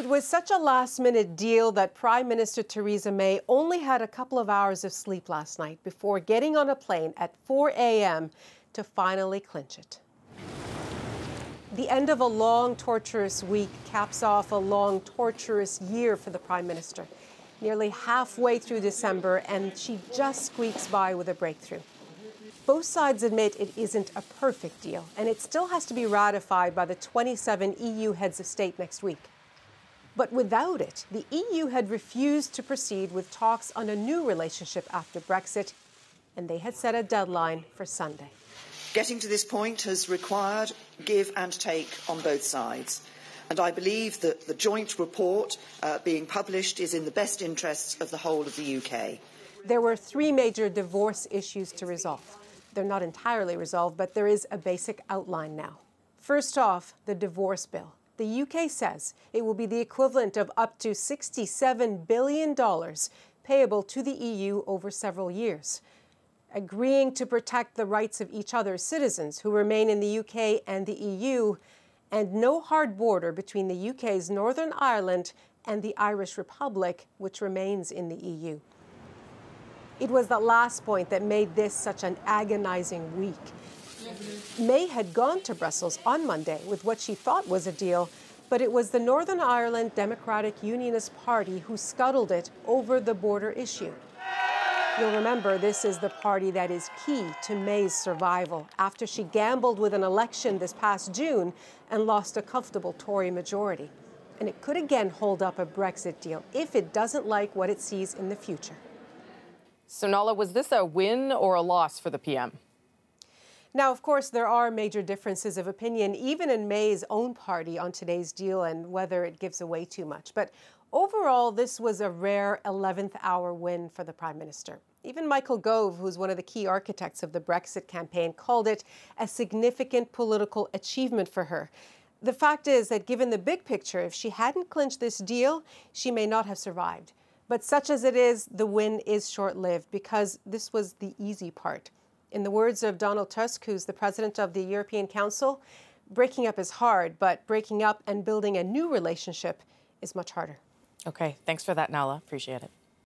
It was such a last-minute deal that Prime Minister Theresa May only had a couple of hours of sleep last night before getting on a plane at 4 a.m. to finally clinch it. The end of a long, torturous week caps off a long, torturous year for the Prime Minister. Nearly halfway through December, and she just squeaks by with a breakthrough. Both sides admit it isn't a perfect deal, and it still has to be ratified by the 27 EU heads of state next week. But without it, the EU had refused to proceed with talks on a new relationship after Brexit, and they had set a deadline for Sunday. Getting to this point has required give and take on both sides, and I believe that the joint report being published is in the best interests of the whole of the UK. There were three major divorce issues to resolve. They're not entirely resolved, but there is a basic outline now. First off, the divorce bill. The UK says it will be the equivalent of up to $67 billion payable to the EU over several years, agreeing to protect the rights of each other's citizens who remain in the UK and the EU, and no hard border between the UK's Northern Ireland and the Irish Republic, which remains in the EU. It was the last point that made this such an agonizing week. May had gone to Brussels on Monday with what she thought was a deal, but it was the Northern Ireland Democratic Unionist Party who scuttled it over the border issue. You'll remember this is the party that is key to May's survival after she gambled with an election this past June and lost a comfortable Tory majority. And it could again hold up a Brexit deal if it doesn't like what it sees in the future. So, Nala, was this a win or a loss for the PM? Now, of course, there are major differences of opinion, even in May's own party, on today's deal and whether it gives away too much. But overall, this was a rare 11th hour win for the Prime Minister. Even Michael Gove, who's one of the key architects of the Brexit campaign, called it a significant political achievement for her. The fact is that given the big picture, if she hadn't clinched this deal, she may not have survived. But such as it is, the win is short-lived because this was the easy part. In the words of Donald Tusk, who's the president of the European Council, breaking up is hard, but breaking up and building a new relationship is much harder. Okay, thanks for that, Nala. Appreciate it.